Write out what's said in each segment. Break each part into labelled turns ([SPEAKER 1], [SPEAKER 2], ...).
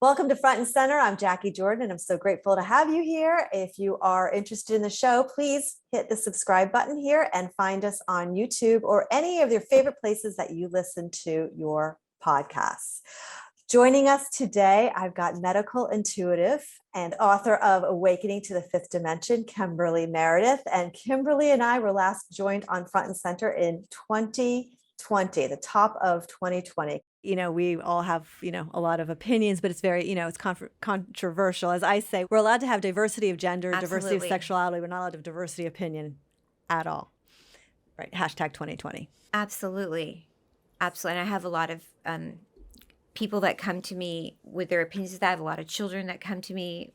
[SPEAKER 1] Welcome to Front and Center. I'm Jacquie Jordan, and I'm so grateful to have you here. If you are interested in the show, please hit the subscribe button here and find us on YouTube or any of your favorite places that you listen to your podcasts. Joining us today, I've got medical intuitive and author of Awakening to the Fifth Dimension, Kimberly Meredith. And Kimberly and I were last joined on Front and Center in 2020, the top of 2020. We all have, a lot of opinions, but it's very, it's controversial. As I say, we're allowed to have diversity of gender,
[SPEAKER 2] Absolutely.
[SPEAKER 1] Diversity of sexuality. We're not allowed to have diversity of opinion at all. Right. Hashtag 2020.
[SPEAKER 2] Absolutely. Absolutely. And I have a lot of people that come to me with their opinions. I have a lot of children that come to me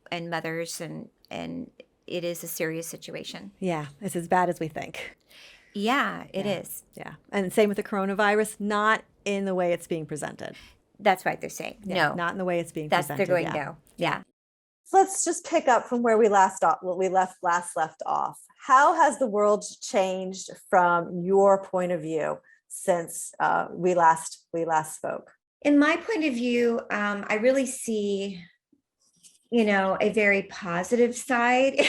[SPEAKER 2] and mothers, and it is a serious situation.
[SPEAKER 1] Yeah. It's as bad as we think.
[SPEAKER 2] Yeah, it is.
[SPEAKER 1] Yeah. And same with the coronavirus, not in the way it's being presented.
[SPEAKER 2] That's right. They're saying no,
[SPEAKER 1] not in the way it's being presented.
[SPEAKER 2] They're going no. Yeah.
[SPEAKER 1] So let's just pick up from where we last left off. How has the world changed from your point of view since we last spoke?
[SPEAKER 2] In my point of view, I really see, a very positive side,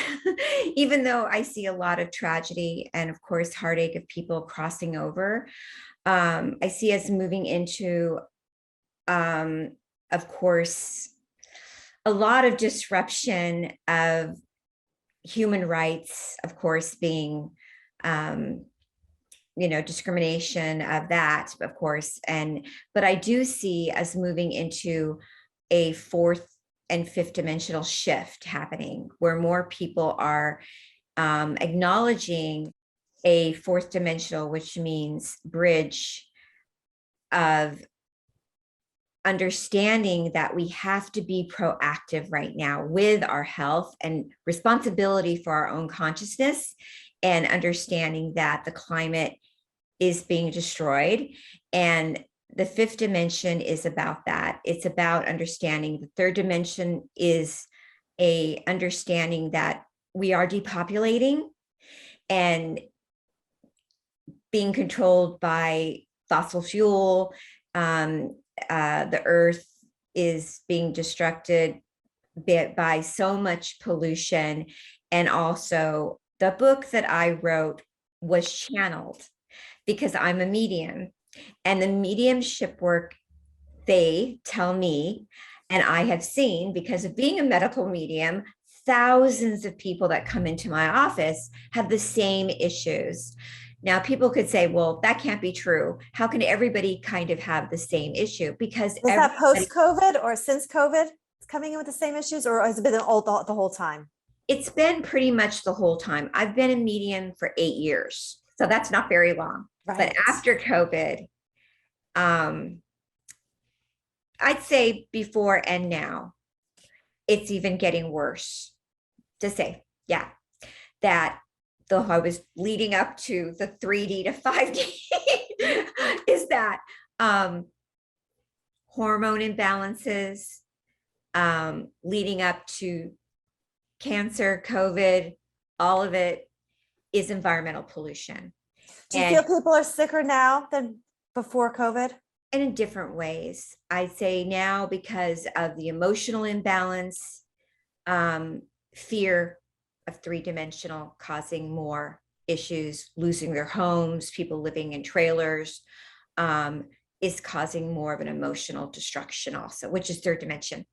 [SPEAKER 2] even though I see a lot of tragedy and, of course, heartache of people crossing over. I see us moving into, of course, a lot of disruption of human rights, of course, being, discrimination of that, of course. But I do see us moving into a fourth and fifth dimensional shift happening, where more people are acknowledging a fourth dimensional, which means bridge of understanding that we have to be proactive right now with our health and responsibility for our own consciousness, and understanding that the climate is being destroyed. And the fifth dimension is about that. It's about understanding. The third dimension is a understanding that we are depopulating and being controlled by fossil fuel. The earth is being destructed by so much pollution. And also the book that I wrote was channeled because I'm a medium. And the mediumship work, they tell me, and I have seen, because of being a medical medium, thousands of people that come into my office have the same issues. Now, people could say, well, that can't be true. How can everybody kind of have the same issue? Because
[SPEAKER 1] is that post-COVID or since COVID it's coming in with the same issues, or has it been the whole time?
[SPEAKER 2] It's been pretty much the whole time. I've been a medium for 8 years, so that's not very long. Right. But after COVID, I'd say before and now, it's even getting worse to say, that though I was leading up to the 3D to 5D is that hormone imbalances, leading up to cancer, COVID, all of it is environmental pollution.
[SPEAKER 1] Do you feel people are sicker now than before COVID?
[SPEAKER 2] And in different ways. I'd say now because of the emotional imbalance, fear of three-dimensional causing more issues, losing their homes, people living in trailers, is causing more of an emotional destruction also, which is third dimension.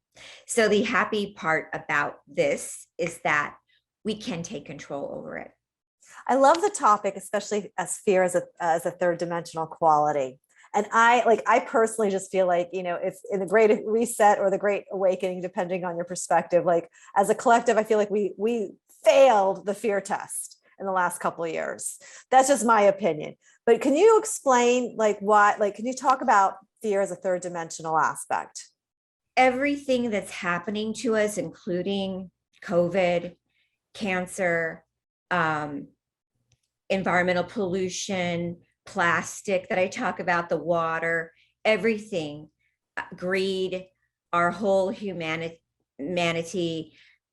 [SPEAKER 2] So the happy part about this is that we can take control over it.
[SPEAKER 1] I love the topic, especially as fear as a third dimensional quality. And I personally just feel like, it's in the Great Reset or the Great Awakening, depending on your perspective, like as a collective, I feel like we failed the fear test in the last couple of years. That's just my opinion. But can you explain can you talk about fear as a third dimensional aspect?
[SPEAKER 2] Everything that's happening to us, including COVID, cancer, environmental pollution, plastic that I talk about, the water, everything, greed, our whole humanity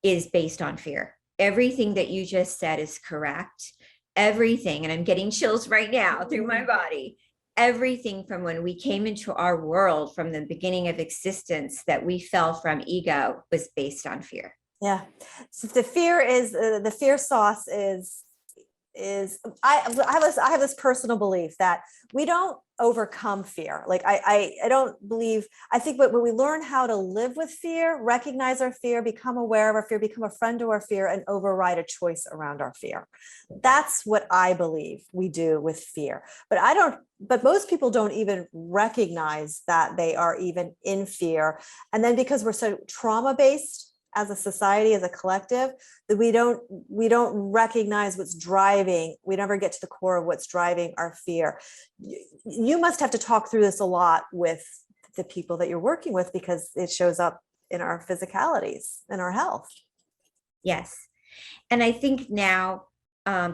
[SPEAKER 2] is based on fear. Everything that you just said is correct. Everything, and I'm getting chills right now through my body, everything from when we came into our world, from the beginning of existence, that we fell from ego was based on fear.
[SPEAKER 1] Yeah. So the fear is the fear sauce is I have this personal belief that we don't overcome fear. Like I don't believe, I think when we learn how to live with fear, recognize our fear, become aware of our fear, become a friend to our fear, and override a choice around our fear. That's what I believe we do with fear. But most people don't even recognize that they are even in fear. And then because we're so trauma-based as a society, as a collective, that we don't recognize what's driving. We never get to the core of what's driving our fear. You must have to talk through this a lot with the people that you're working with, because it shows up in our physicalities and our health.
[SPEAKER 2] Yes. And I think now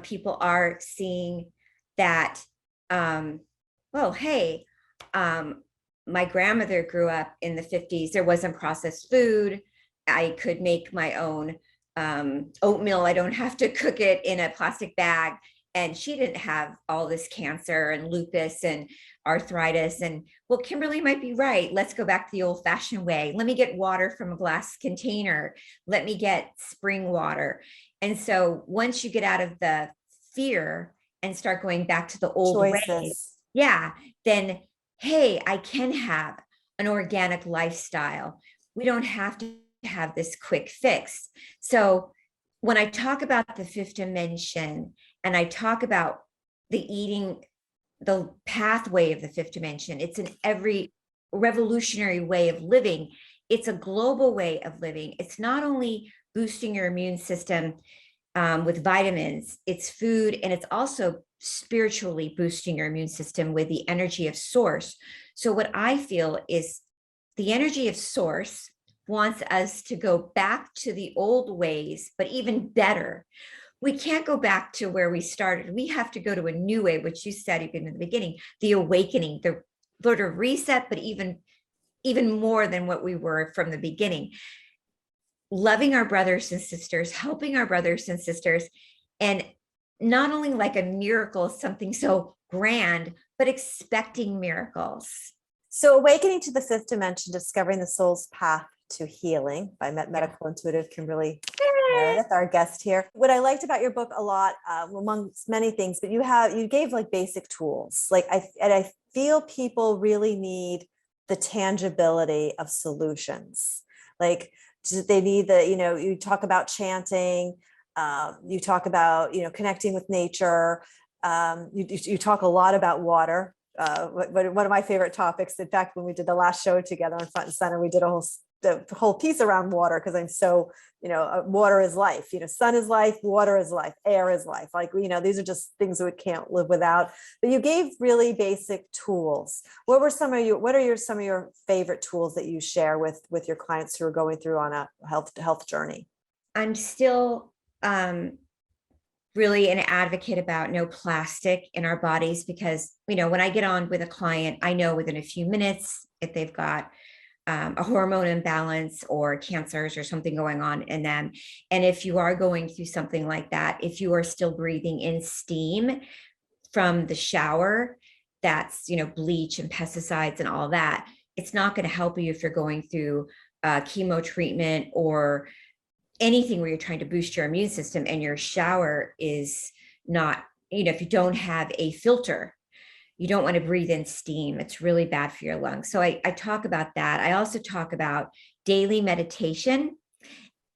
[SPEAKER 2] people are seeing that, well, hey, my grandmother grew up in the 50s. There wasn't processed food. I could make my own oatmeal. I don't have to cook it in a plastic bag. And she didn't have all this cancer and lupus and arthritis. And well, Kimberly might be right. Let's go back to the old fashioned way. Let me get water from a glass container. Let me get spring water. And so once you get out of the fear and start going back to the old ways, yeah, then, hey, I can have an organic lifestyle. We don't have to have this quick fix. So when I talk about the fifth dimension and I talk about the eating, the pathway of the fifth dimension, it's an every revolutionary way of living. It's a global way of living. It's not only boosting your immune system with vitamins, it's food, and it's also spiritually boosting your immune system with the energy of source. So what I feel is the energy of source wants us to go back to the old ways, but even better. We can't go back to where we started. We have to go to a new way, which you said even in the beginning, the awakening, the sort of reset, but even more than what we were from the beginning. Loving our brothers and sisters, helping our brothers and sisters, and not only like a miracle, something so grand, but expecting miracles.
[SPEAKER 1] So awakening to the fifth dimension, discovering the soul's path to healing by medical intuitive Kimberly Meredith, our guest here. What I liked about your book a lot, amongst many things, but you gave like basic tools. Like I feel people really need the tangibility of solutions. Like they need you talk about chanting, you talk about, connecting with nature. You talk a lot about water. One of my favorite topics. In fact, when we did the last show together on Front and Center, we did the whole piece around water, because I'm so, water is life, sun is life, water is life, air is life. Like, these are just things that we can't live without. But you gave really basic tools. What are some of your favorite tools that you share with your clients who are going through on a health journey?
[SPEAKER 2] I'm still really an advocate about no plastic in our bodies, because, when I get on with a client, I know within a few minutes if they've got a hormone imbalance or cancers or something going on in them. And if you are going through something like that, if you are still breathing in steam from the shower, that's, bleach and pesticides and all that, it's not going to help you if you're going through chemo treatment or anything where you're trying to boost your immune system and your shower is not, if you don't have a filter, you don't want to breathe in steam. It's really bad for your lungs. So I talk about that. I also talk about daily meditation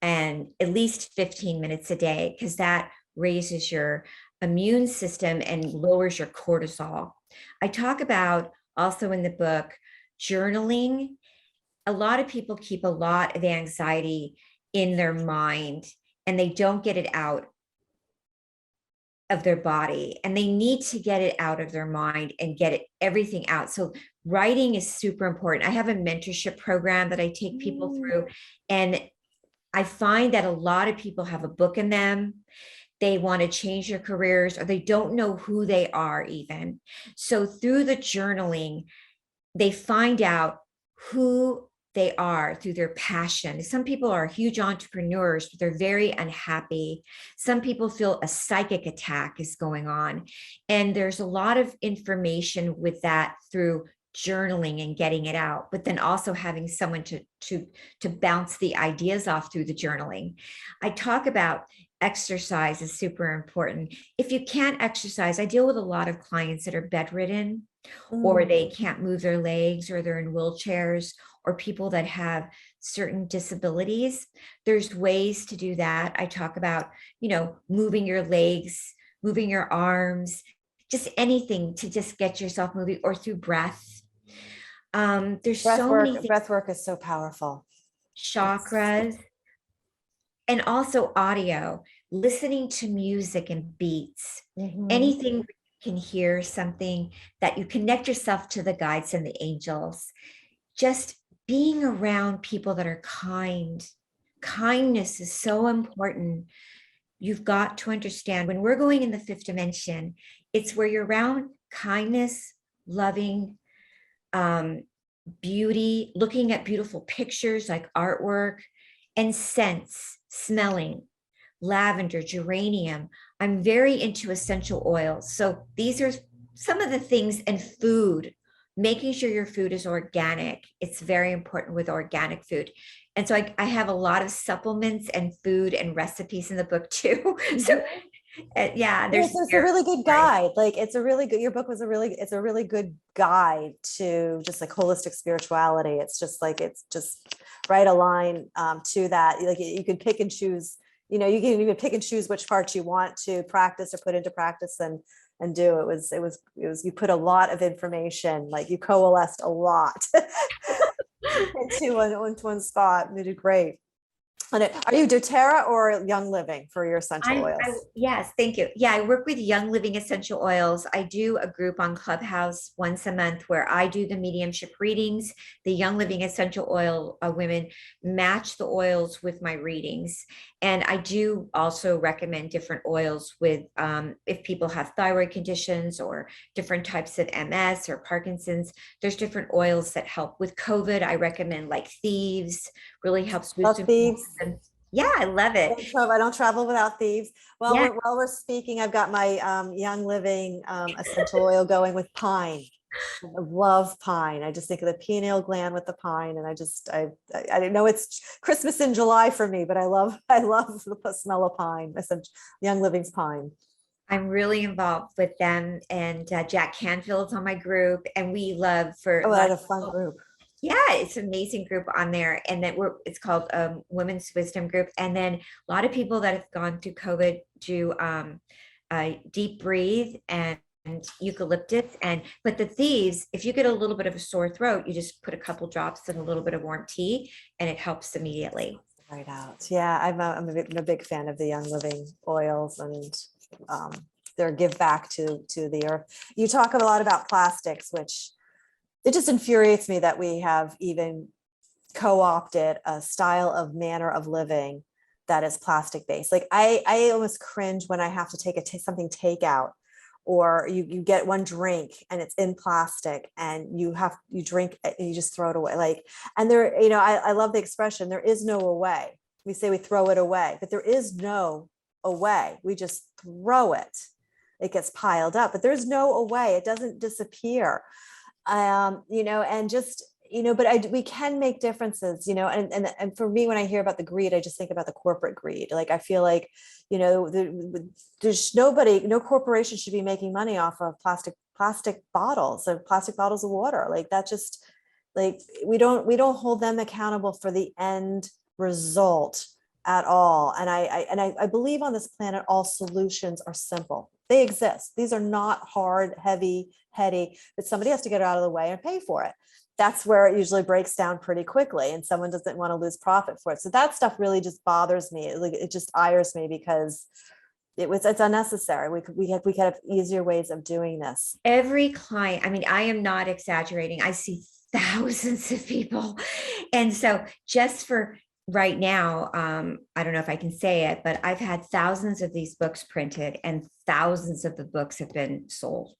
[SPEAKER 2] and at least 15 minutes a day, because that raises your immune system and lowers your cortisol. I talk about also in the book, journaling. A lot of people keep a lot of anxiety in their mind and they don't get it out of their body, and they need to get it out of their mind and get everything out. So writing is super important. I have a mentorship program that I take people through, and I find that a lot of people have a book in them. They want to change their careers, or they don't know who they are even. So through the journaling, they find out who they are through their passion. Some people are huge entrepreneurs, but they're very unhappy. Some people feel a psychic attack is going on. And there's a lot of information with that through journaling and getting it out, but then also having someone to bounce the ideas off through the journaling. I talk about exercise is super important. If you can't exercise, I deal with a lot of clients that are bedridden, or they can't move their legs, or they're in wheelchairs, or people that have certain disabilities. There's ways to do that. I talk about, moving your legs, moving your arms, just anything to just get yourself moving, or through breath. There's so many things.
[SPEAKER 1] Breath work is so powerful.
[SPEAKER 2] Chakras, and also audio, listening to music and beats, anything you can hear something that you connect yourself to the guides and the angels. Just being around people that are kind. Kindness is so important. You've got to understand, when we're going in the fifth dimension, it's where you're around kindness, loving, beauty, looking at beautiful pictures like artwork, and scents, smelling, lavender, geranium. I'm very into essential oils. So these are some of the things, and food, making sure your food is organic. It's very important with organic food. And so I have a lot of supplements and food and recipes in the book too. So yeah,
[SPEAKER 1] it's a really good guide. Like your book was it's a really good guide to just like holistic spirituality. It's just right aligned to that. Like you could pick and choose, you can even pick and choose which parts you want to practice or put into practice and do. It was, you put a lot of information, like you coalesced a lot into one spot. You did great. Are you doTERRA or Young Living for your essential oils?
[SPEAKER 2] Yes, thank you. Yeah, I work with Young Living Essential Oils. I do a group on Clubhouse once a month where I do the mediumship readings. The Young Living Essential Oil women match the oils with my readings. And I do also recommend different oils with, if people have thyroid conditions or different types of MS or Parkinson's, there's different oils that help. With COVID, I recommend like Thieves, really helps boost
[SPEAKER 1] Thieves.
[SPEAKER 2] Yeah, I love it.
[SPEAKER 1] I don't travel without Thieves. Well,
[SPEAKER 2] yeah.
[SPEAKER 1] while we're speaking, I've got my Young Living essential oil going with pine. I love pine. I just think of the pineal gland with the pine, and I didn't know it's Christmas in July for me, but I love the smell of pine. Young Living's pine.
[SPEAKER 2] I'm really involved with them, and Jack Canfield's on my group, and we love for.
[SPEAKER 1] Oh, what a fun group.
[SPEAKER 2] Yeah, it's an amazing group on there, and that it's called Women's Wisdom Group. And then a lot of people that have gone through COVID do deep breathe and eucalyptus. But the Thieves, if you get a little bit of a sore throat, you just put a couple drops in a little bit of warm tea, and it helps immediately.
[SPEAKER 1] Right out. Yeah, I'm a big fan of the Young Living oils and their give back to the earth. You talk a lot about plastics, which it just infuriates me that we have even co-opted a style of manner of living that is plastic based. Like I almost cringe when I have to take something takeout, or you get one drink and it's in plastic and you drink it and you just throw it away. Like, and there, I love the expression, there is no away. We say we throw it away, but there is no away. We just throw it. It gets piled up, but there's no away. It doesn't disappear. And just, but we can make differences, and for me, when I hear about the greed, I just think about the corporate greed. Like, I feel like, there's no corporation should be making money off of plastic bottles of water. Like that, just like, we don't hold them accountable for the end result at all. And I believe on this planet, all solutions are simple. They exist. These are not hard, heavy, heady, but somebody has to get out of the way and pay for it. That's where it usually breaks down pretty quickly, and someone doesn't want to lose profit for it. So that stuff really just bothers me. Like, it just ires me because it's unnecessary. We could have easier ways of doing this.
[SPEAKER 2] Every client, I mean, I am not exaggerating. I see thousands of people. And so just for right now, I don't know if I can say it, but I've had thousands of these books printed and thousands of the books have been sold.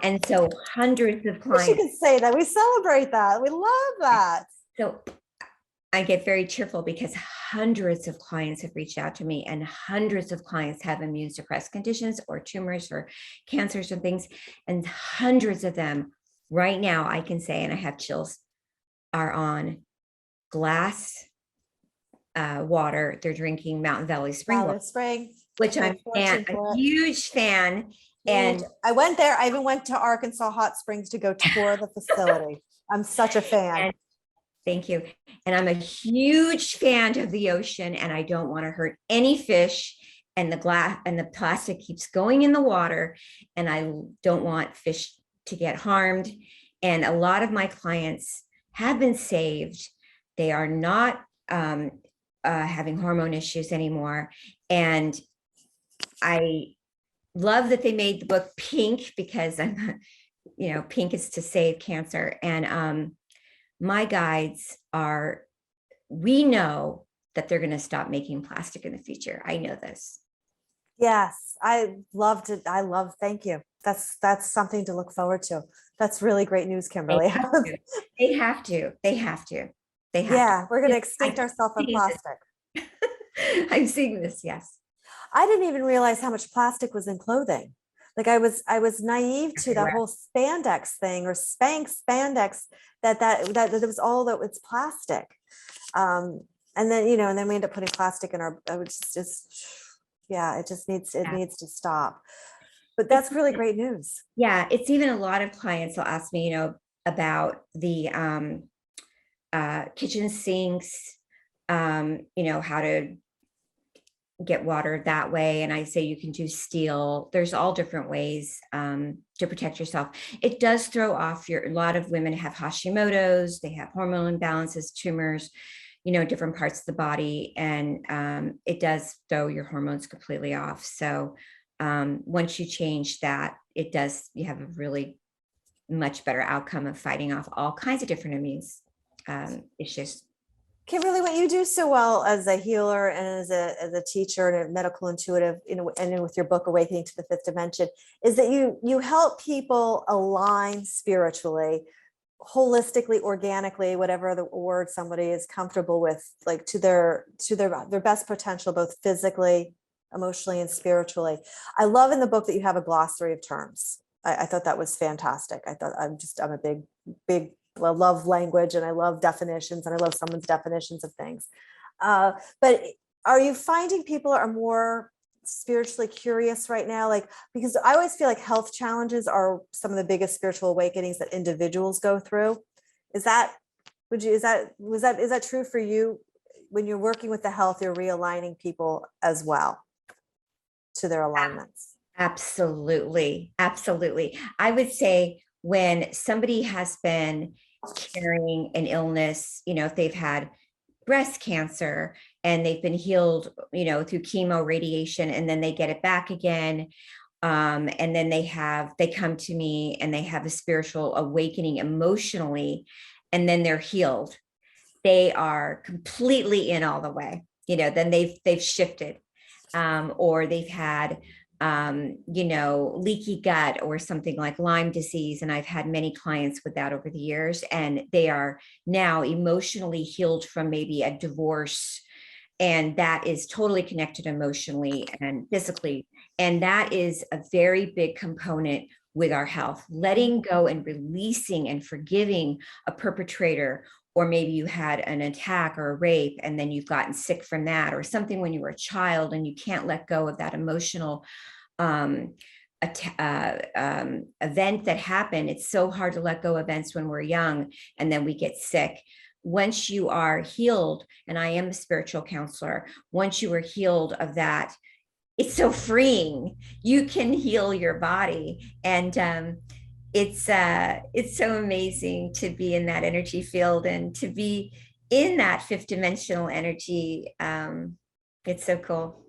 [SPEAKER 2] And so hundreds of clients.
[SPEAKER 1] You can say that. We celebrate that. We love that.
[SPEAKER 2] So I get very cheerful because hundreds of clients have reached out to me, and hundreds of clients have immune suppressed conditions or tumors or cancers and things. And hundreds of them right now, I can say, and I have chills, are on glass water. They're drinking Mountain Valley spring water,
[SPEAKER 1] Valley Spring.
[SPEAKER 2] which
[SPEAKER 1] Pay
[SPEAKER 2] I'm
[SPEAKER 1] fortune
[SPEAKER 2] a
[SPEAKER 1] for it.
[SPEAKER 2] huge fan. And
[SPEAKER 1] I went there. I even went to Arkansas Hot Springs to go tour the facility. I'm such a fan.
[SPEAKER 2] and thank you. And I'm a huge fan of the ocean, and I don't want to hurt any fish. And the glass and the plastic keeps going in the water, and I don't want fish to get harmed. And a lot of my clients have been saved. They are not having hormone issues anymore. And I love that they made the book pink, because pink is to save cancer. And my guides are, we know that they're going to stop making plastic in the future. I know this.
[SPEAKER 1] Yes, I loved it. Thank you. That's something to look forward to. That's really great news, Kimberly.
[SPEAKER 2] They have to.
[SPEAKER 1] Yeah, we're going to extinct ourselves on plastic.
[SPEAKER 2] I'm seeing this. Yes.
[SPEAKER 1] I didn't even realize how much plastic was in clothing. Like I was naive to that whole spandex thing, or spandex, that it was all that it's plastic. And then, and then we end up putting plastic in our, it needs to stop. But that's really great news.
[SPEAKER 2] Yeah. It's even a lot of clients will ask me, about the kitchen sinks, how to get water that way. And I say you can do steel. There's all different ways to protect yourself. It does throw off a lot of women have Hashimoto's, they have hormone imbalances, tumors, different parts of the body. And it does throw your hormones completely off. So once you change that, you have a really much better outcome of fighting off all kinds of different immune issues.
[SPEAKER 1] Kimberly, what you do so well as a healer and as a teacher and a medical intuitive, and with your book Awakening to the Fifth Dimension, is that you help people align spiritually, holistically, organically, whatever the word somebody is comfortable with, like to their best potential, both physically, emotionally, and spiritually. I love in the book that you have a glossary of terms. I thought that was fantastic. I'm a big I love language, and I love definitions, and I love someone's definitions of things. But are you finding people are more spiritually curious right now? Like, because I always feel like health challenges are some of the biggest spiritual awakenings that individuals go through. Is that true for you? When you're working with the health, you're realigning people as well to their alignments.
[SPEAKER 2] Absolutely. Absolutely. I would say when somebody has been carrying an illness, if they've had breast cancer and they've been healed, through chemo, radiation, and then they get it back again. And then they come to me and they have a spiritual awakening emotionally, and then they're healed. They are completely in all the way, then they've shifted, or they've had leaky gut or something like Lyme disease. And I've had many clients with that over the years, and they are now emotionally healed from maybe a divorce. And that is totally connected emotionally and physically. And that is a very big component with our health, letting go and releasing and forgiving a perpetrator. Or maybe you had an attack or a rape, and then you've gotten sick from that, or something when you were a child and you can't let go of that emotional event that happened. It's so hard to let go of events when we're young, and then we get sick. Once you are healed, and I am a spiritual counselor, once you are healed of that, it's so freeing. You can heal your body. And it's so amazing to be in that energy field and to be in that fifth dimensional energy. It's so cool.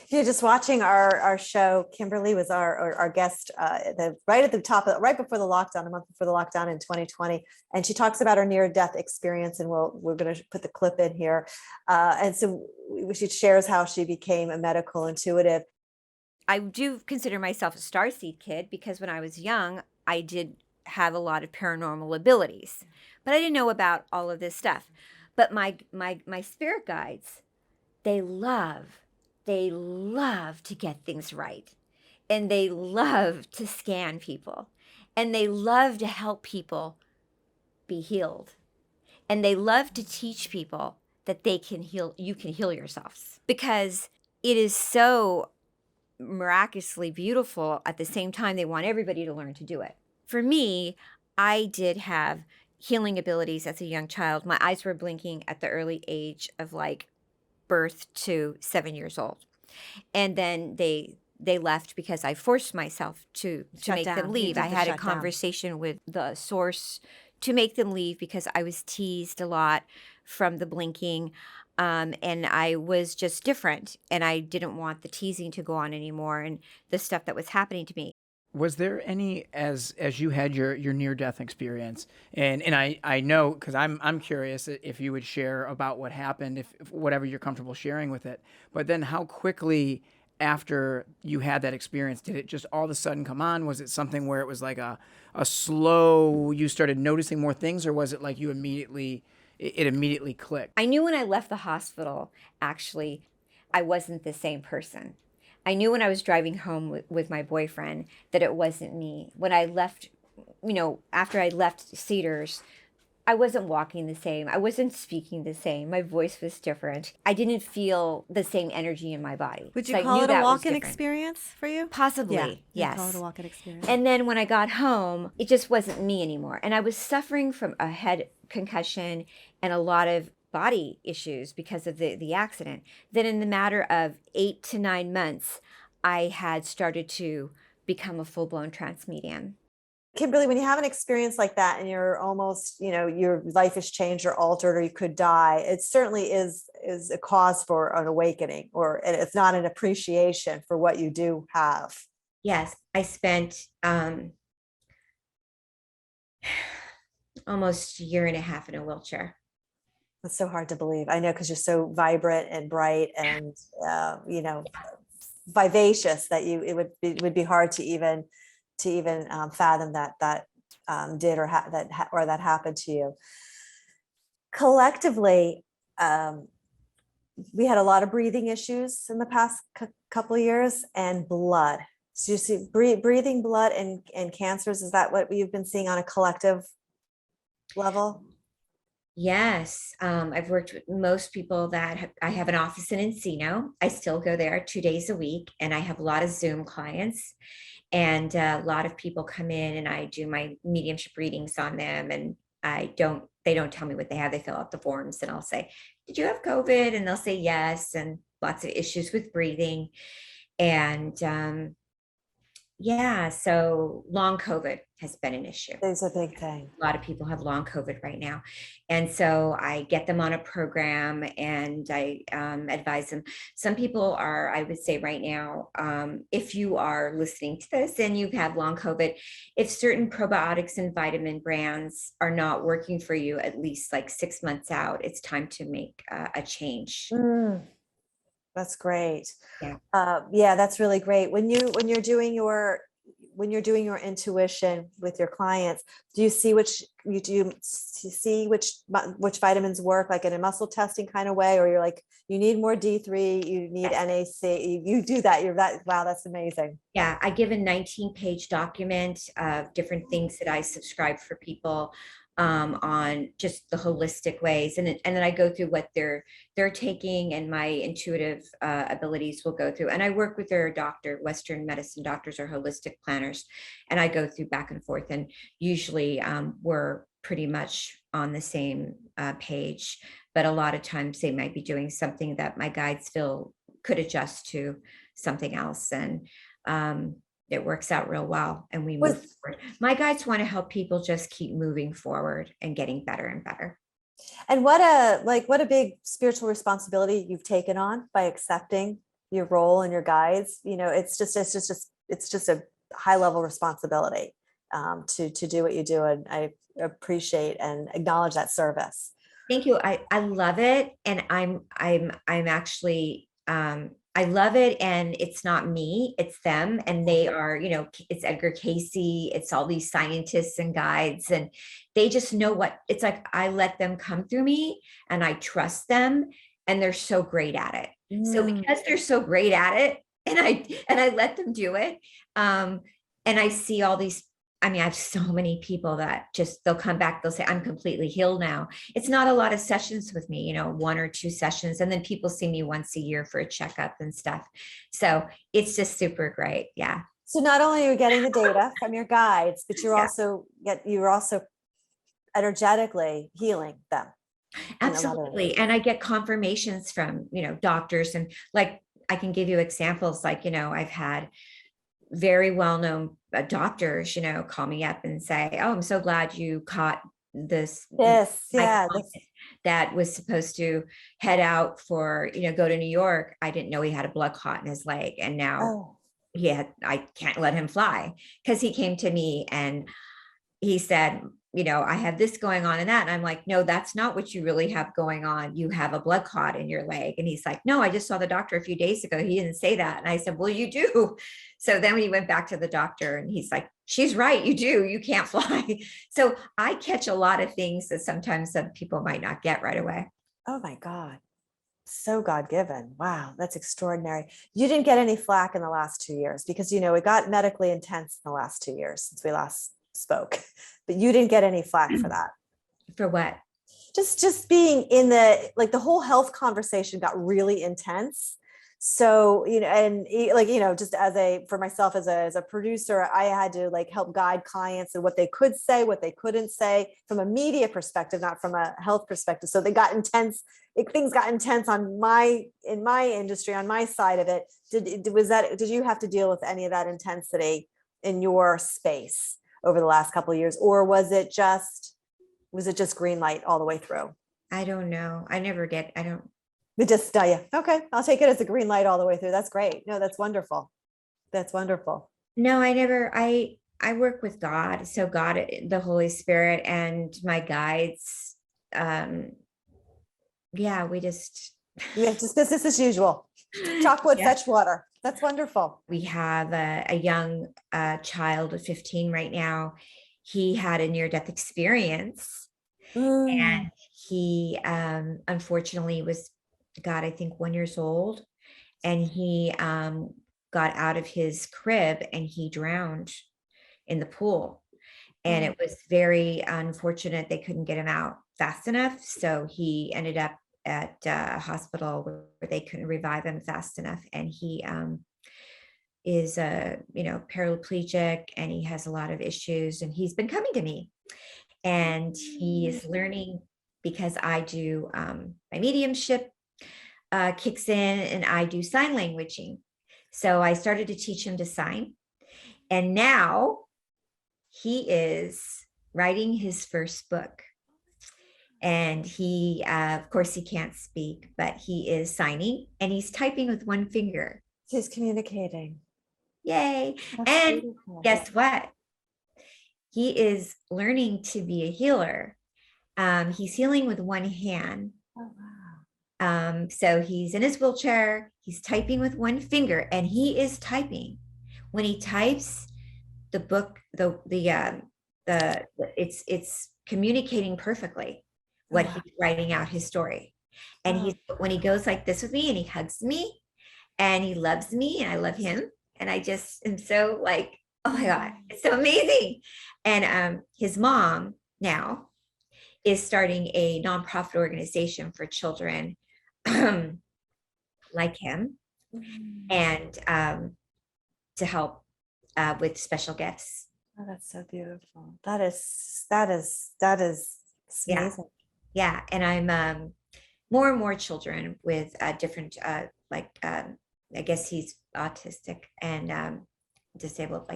[SPEAKER 1] If you're just watching our show, Kimberly was our guest right at the top, right before the lockdown, a month before the lockdown in 2020. And she talks about her near-death experience, and we're going to put the clip in here. And so she shares how she became a medical intuitive.
[SPEAKER 3] I do consider myself a starseed kid because when I was young, I did have a lot of paranormal abilities, but I didn't know about all of this stuff. But my spirit guides, they love to get things right. And they love to scan people. And they love to help people be healed. And they love to teach people that they can heal, you can heal yourselves, because it is so miraculously beautiful. At the same time, they want everybody to learn to do it. For me, I did have healing abilities as a young child. My eyes were blinking at the early age of like birth to 7 years old. And then they left because I forced myself to
[SPEAKER 1] Shut
[SPEAKER 3] make
[SPEAKER 1] down.
[SPEAKER 3] them
[SPEAKER 1] You
[SPEAKER 3] leave.
[SPEAKER 1] did
[SPEAKER 3] I
[SPEAKER 1] the
[SPEAKER 3] had a
[SPEAKER 1] shutdown.
[SPEAKER 3] conversation with the source to make them leave because I was teased a lot from the blinking. And I was just different, and I didn't want the teasing to go on anymore and the stuff that was happening to me.
[SPEAKER 4] Was there any, as you had your near death experience, and I know, because I'm curious if you would share about what happened, if whatever you're comfortable sharing with it, but then how quickly after you had that experience did it just all of a sudden come on? Was it something where it was like a slow, you started noticing more things, or was it like you immediately it immediately clicked?
[SPEAKER 3] I knew when I left the hospital, actually, I wasn't the same person. I knew when I was driving home with my boyfriend that it wasn't me. When I left, after I left Cedars, I wasn't walking the same. I wasn't speaking the same. My voice was different. I didn't feel the same energy in my body.
[SPEAKER 1] Would you
[SPEAKER 3] So I
[SPEAKER 1] call
[SPEAKER 3] knew
[SPEAKER 1] it a
[SPEAKER 3] that was
[SPEAKER 1] walk-in
[SPEAKER 3] different.
[SPEAKER 1] experience for you?
[SPEAKER 3] Possibly,
[SPEAKER 1] Yeah, you'd call it
[SPEAKER 3] yes.
[SPEAKER 1] a walk-in experience.
[SPEAKER 3] And then when I got home, it just wasn't me anymore. And I was suffering from a head concussion and a lot of body issues because of the accident. Then in the matter of 8 to 9 months, I had started to become a full-blown trance medium.
[SPEAKER 1] Kimberly, when you have an experience like that and you're almost, your life is changed or altered or you could die, it certainly is a cause for an awakening, or it's not an appreciation for what you do have.
[SPEAKER 2] Yes, I spent almost a year and a half in a wheelchair.
[SPEAKER 1] It's so hard to believe. I know, because you're so vibrant and bright and, vivacious that it would be hard to even fathom that did or that happened to you. Collectively, we had a lot of breathing issues in the past couple of years, and blood. So you see breathing, blood, and cancers. Is that what you've been seeing on a collective level?
[SPEAKER 2] Yes, I've worked with most people I have an office in Encino. I still go there 2 days a week, and I have a lot of Zoom clients, and a lot of people come in and I do my mediumship readings on them, and they don't tell me what they have. They fill out the forms, and I'll say, did you have COVID? And they'll say yes, and lots of issues with breathing. And yeah, so long COVID has been an issue.
[SPEAKER 1] It's a big thing.
[SPEAKER 2] A lot of people have long COVID right now. And so I get them on a program, and I advise them. Some people are, I would say right now, if you are listening to this and you have long COVID, if certain probiotics and vitamin brands are not working for you, at least like 6 months out, it's time to make a change.
[SPEAKER 1] That's great.
[SPEAKER 2] Yeah.
[SPEAKER 1] Yeah, that's really great. When you're doing your intuition with your clients, do you see which vitamins work, like in a muscle testing kind of way, or you're like, you need more D3, you need NAC, you do that, wow, that's amazing.
[SPEAKER 2] Yeah, I give a 19-page document of different things that I subscribe for people on just the holistic ways, and then I go through what they're taking, and my intuitive abilities will go through. And I work with their doctor. Western medicine doctors are holistic planners, and I go through back and forth. And usually we're pretty much on the same page, but a lot of times they might be doing something that my guides feel could adjust to something else, and it works out real well, and we move forward. My guides want to help people just keep moving forward and getting better and better.
[SPEAKER 1] And what a big spiritual responsibility you've taken on by accepting your role and your guides. It's just a high level responsibility to do what you do, and I appreciate and acknowledge that service.
[SPEAKER 2] Thank you. I love it, and I'm actually I love it. And it's not me, it's them. And they are, it's Edgar Casey, it's all these scientists and guides, and they just know what it's like. I let them come through me and I trust them, and they're so great at it. So because they're so great at it, and I let them do it, and I see all these, I mean, I have so many people that just, they'll come back, they'll say, I'm completely healed now. It's not a lot of sessions with me, 1 or 2 sessions. And then people see me once a year for a checkup and stuff. So it's just super great. Yeah.
[SPEAKER 1] So not only are you getting the data from your guides, but you're
[SPEAKER 2] Yeah.
[SPEAKER 1] you're also energetically healing them.
[SPEAKER 2] Absolutely. And I get confirmations from, doctors, and like, I can give you examples, like, I've had very well-known doctors, call me up and say, oh, I'm so glad you caught this.
[SPEAKER 1] Yes. Yeah.
[SPEAKER 2] That was supposed to head out for, go to New York. I didn't know he had a blood clot in his leg. And now I can't let him fly, because he came to me and he said, I have this going on and that. And I'm like, no, that's not what you really have going on. You have a blood clot in your leg. And he's like, no, I just saw the doctor a few days ago. He didn't say that. And I said, well, you do. So then we went back to the doctor and he's like, she's right. You do. You can't fly. So I catch a lot of things that sometimes some people might not get right away.
[SPEAKER 1] Oh my God. So God-given. Wow. That's extraordinary. You didn't get any flack in the last 2 years because, it got medically intense in the last 2 years since we last spoke, but you didn't get any flack for that.
[SPEAKER 2] For what?
[SPEAKER 1] Just being in the whole health conversation got really intense. So, just for myself as a producer, I had to help guide clients and what they could say, what they couldn't say from a media perspective, not from a health perspective. So they got intense. Things got intense in my industry, on my side of it. Did you have to deal with any of that intensity in your space over the last couple of years, or was it just green light all the way through?
[SPEAKER 2] I don't know. I don't.
[SPEAKER 1] It just, yeah. Okay. I'll take it as a green light all the way through. That's great. No, that's wonderful. That's wonderful.
[SPEAKER 2] No, I work with God. So God, the Holy Spirit, and my guides. We just
[SPEAKER 1] business as usual. Chocolate, fetch water. That's wonderful.
[SPEAKER 2] We have a young child of 15 right now. He had a near-death experience, and he unfortunately was, God, I think 1 year old, and he got out of his crib and he drowned in the pool. And it was very unfortunate. They couldn't get him out fast enough. So he ended up at a hospital where they couldn't revive him fast enough. And he is paraplegic, and he has a lot of issues, and he's been coming to me, and he is learning, because I do my mediumship kicks in, and I do sign languaging. So I started to teach him to sign, and now he is writing his first book. And he, of course, he can't speak, but he is signing, and he's typing with one finger.
[SPEAKER 1] He's communicating.
[SPEAKER 2] Yay.
[SPEAKER 1] That's
[SPEAKER 2] and
[SPEAKER 1] beautiful.
[SPEAKER 2] Guess what? He is learning to be a healer. He's healing with one hand.
[SPEAKER 1] Oh, wow.
[SPEAKER 2] So he's in his wheelchair, he's typing with one finger, and he is typing. When he types, the book, it's communicating perfectly what he's writing out, his story. And when he goes like this with me, and he hugs me, and he loves me, and I love him, and I just am so like, oh my God, it's so amazing. And his mom now is starting a nonprofit organization for children like him, and to help with special gifts.
[SPEAKER 1] Oh, that's so beautiful. That is amazing.
[SPEAKER 2] Yeah. And I'm more and more children with different, I guess he's autistic and disabled,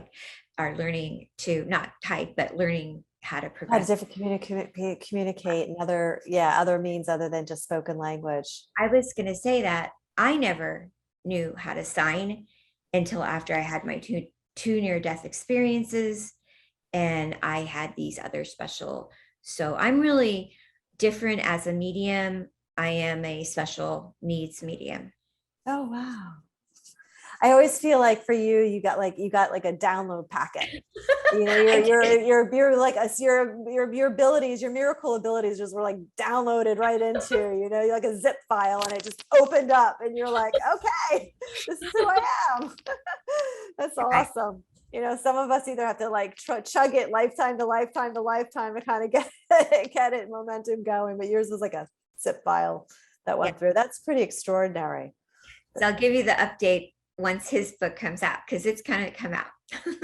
[SPEAKER 2] are learning to not type, but learning how to progress.
[SPEAKER 1] How to communicate and other means other than just spoken language.
[SPEAKER 2] I was going to say that I never knew how to sign until after I had my two near-death experiences, and I had these other special. So I'm really different as a medium. I am a special needs medium.
[SPEAKER 1] Oh, wow. I always feel like for you, you got like a download packet. You know,
[SPEAKER 2] I did.
[SPEAKER 1] your like us, your abilities, your miracle abilities just were like downloaded right into, you know, like a zip file, and it just opened up, and you're like, okay, this is who I am. That's
[SPEAKER 2] Right.
[SPEAKER 1] awesome. You know, some of us either have to like chug it lifetime to lifetime to lifetime to kind of get it momentum going, but yours was like a zip file that
[SPEAKER 2] Yeah.
[SPEAKER 1] went through. That's pretty extraordinary.
[SPEAKER 2] So I'll give you the update once his book comes out, because it's kind of come out.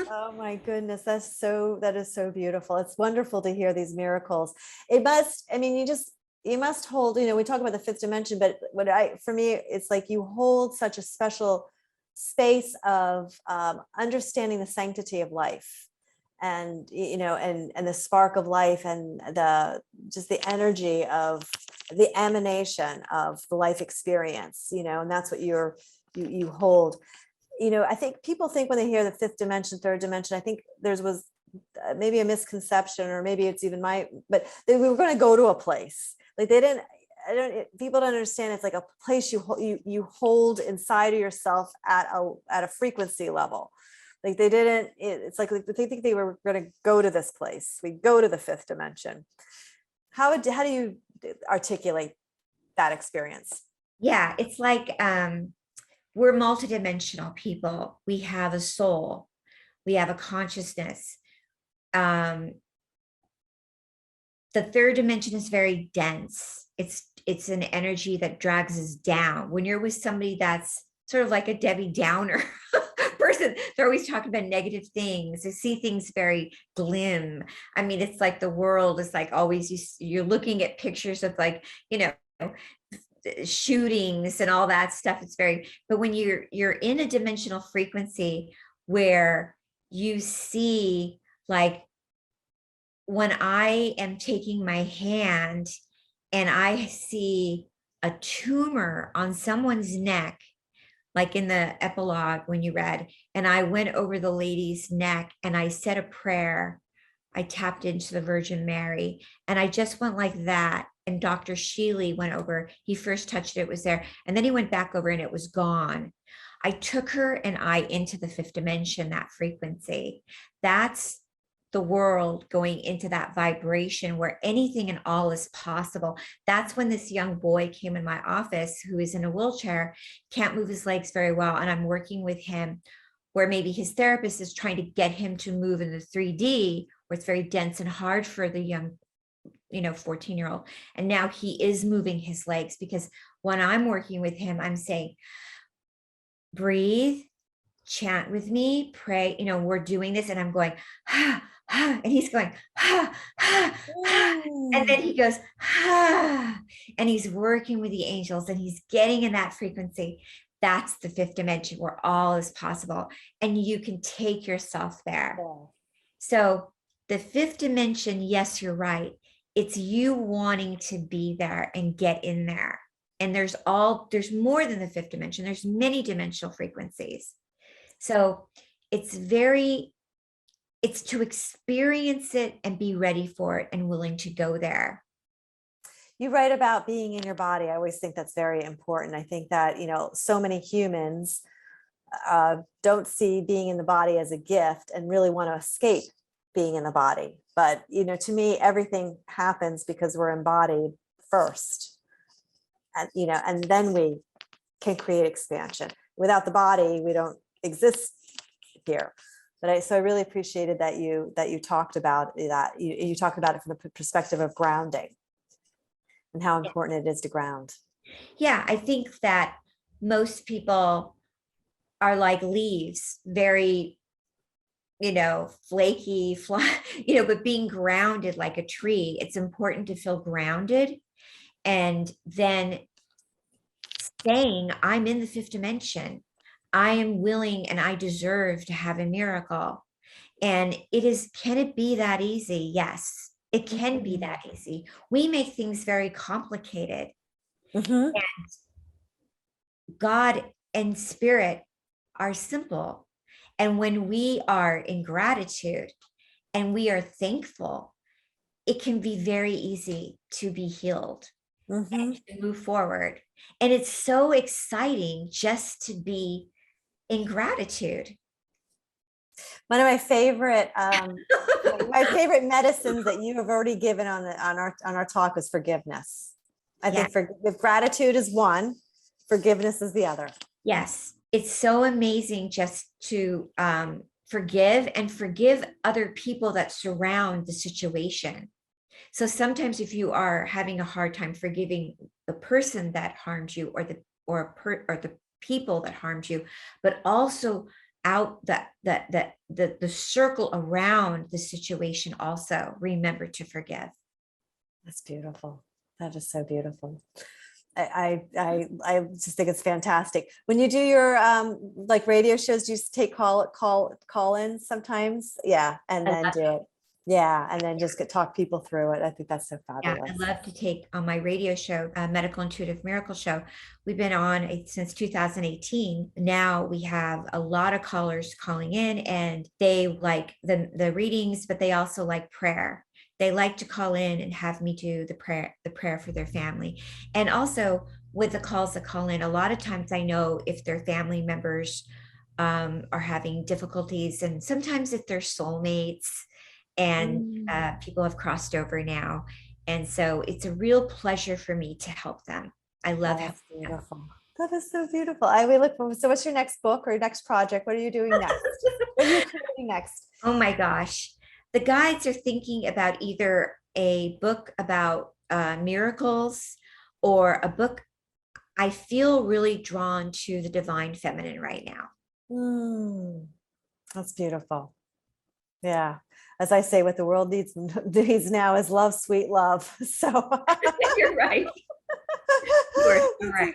[SPEAKER 1] Oh my goodness, that is so beautiful. It's wonderful to hear these miracles. It must, I mean, you must hold, you know, we talk about the fifth dimension, but for me, it's like you hold such a special space of understanding the sanctity of life, and you know, and the spark of life, and just the energy of the emanation of the life experience, you know, and that's what you hold. You know, I think people think when they hear the fifth dimension, third dimension, I think was maybe a misconception, or maybe it's even but we were going to go to a place. Like people don't understand. It's like a place you hold inside of yourself at a frequency level. Like it's like they think they were going to go to this place. We go to the fifth dimension. How do you articulate that experience?
[SPEAKER 2] Yeah, it's like, we're multidimensional people. We have a soul. We have a consciousness. The third dimension is very dense. It's an energy that drags us down. When you're with somebody that's sort of like a Debbie Downer person, they're always talking about negative things. They see things very glim. I mean, it's like the world is like always you're looking at pictures of, like, you know, shootings and all that stuff. But when you're in a dimensional frequency where you see, like, when I am taking my hand and I see a tumor on someone's neck, like in the epilogue when you read, and I went over the lady's neck and I said a prayer. I tapped into the Virgin Mary, and I just went like that. And Dr. Sheely went over, he first touched it, it was there. And then he went back over and it was gone. I took her and I into the fifth dimension, that frequency. That's the world going into that vibration where anything and all is possible. That's when this young boy came in my office who is in a wheelchair, can't move his legs very well. And I'm working with him where maybe his therapist is trying to get him to move in the 3D, where it's very dense and hard for the young, you know, 14-year-old. And now he is moving his legs, because when I'm working with him, I'm saying, breathe, chant with me, pray, you know, we're doing this, and I'm going, and he's going, and then he goes, and he's working with the angels, and he's getting in that frequency. That's the fifth dimension where all is possible, and you can take yourself there.
[SPEAKER 1] Yeah.
[SPEAKER 2] So the fifth dimension, yes, you're right. It's you wanting to be there and get in there. And there's more than the fifth dimension. There's many dimensional frequencies. So it's to experience it and be ready for it and willing to go there.
[SPEAKER 1] You write about being in your body. I always think that's very important. I think that, you know, so many humans don't see being in the body as a gift and really want to escape being in the body. But, you know, to me, everything happens because we're embodied first. And, you know, and then we can create expansion. Without the body, we don't exist here. But so I really appreciated that you talked about that. You talked about it from the perspective of grounding and how important it is to ground.
[SPEAKER 2] Yeah, I think that most people are like leaves, very, you know, flaky, you know, but being grounded like a tree, it's important to feel grounded. And then saying, I'm in the fifth dimension. I am willing and I deserve to have a miracle. And can it be that easy? Yes, it can be that easy. We make things very complicated.
[SPEAKER 1] Mm-hmm.
[SPEAKER 2] And God and spirit are simple. And when we are in gratitude and we are thankful, it can be very easy to be healed and to move forward. And it's so exciting just to be in gratitude.
[SPEAKER 1] One of my favorite medicines that you have already given on our talk is forgiveness. I think if gratitude is one, forgiveness is the other.
[SPEAKER 2] Yes, it's so amazing just to forgive and forgive other people that surround the situation. So sometimes if you are having a hard time forgiving the person that harmed you or the people that harmed you, but also out the circle around the situation, also remember to forgive.
[SPEAKER 1] That's beautiful. That is so beautiful. I just think it's fantastic. When you do your like radio shows, do you take call in sometimes? Yeah, and then do it. Yeah, and then just talk people through it. I think that's so fabulous.
[SPEAKER 2] Yeah, I love to take on my radio show, Medical Intuitive Miracle Show. We've been on it since 2018. Now we have a lot of callers calling in, and they like the readings, but they also like prayer. They like to call in and have me do the prayer for their family. And also with the calls that call in, a lot of times I know if their family members are having difficulties, and sometimes if they're soulmates, and people have crossed over now. And so it's a real pleasure for me to help them. I love
[SPEAKER 1] That's beautiful. That is so beautiful. We look forward. So what's your next book or next project? What are you doing next? What are you creating next?
[SPEAKER 2] Oh my gosh. The guides are thinking about either a book about miracles or a book. I feel really drawn to the divine feminine right now.
[SPEAKER 1] That's beautiful. Yeah. As I say, what the world needs now is love, sweet love. So
[SPEAKER 2] you're right. You're right.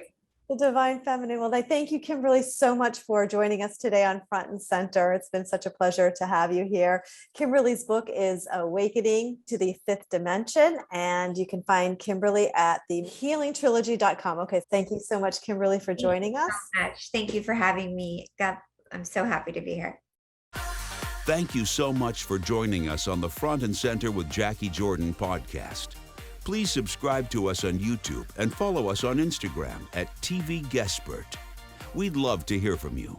[SPEAKER 1] The divine feminine. Well, I thank you, Kimberly, so much for joining us today on Front and Center. It's been such a pleasure to have you here. Kimberly's book is Awakening to the Fifth Dimension, and you can find Kimberly at the healingtrilogy.com. Okay. Thank you so much, Kimberly, for joining us.
[SPEAKER 2] So much. Thank you for having me. God, I'm so happy to be here.
[SPEAKER 5] Thank you so much for joining us on the Front and Center with Jacquie Jordan podcast. Please subscribe to us on YouTube and follow us on Instagram at TVGuestpert. We'd love to hear from you.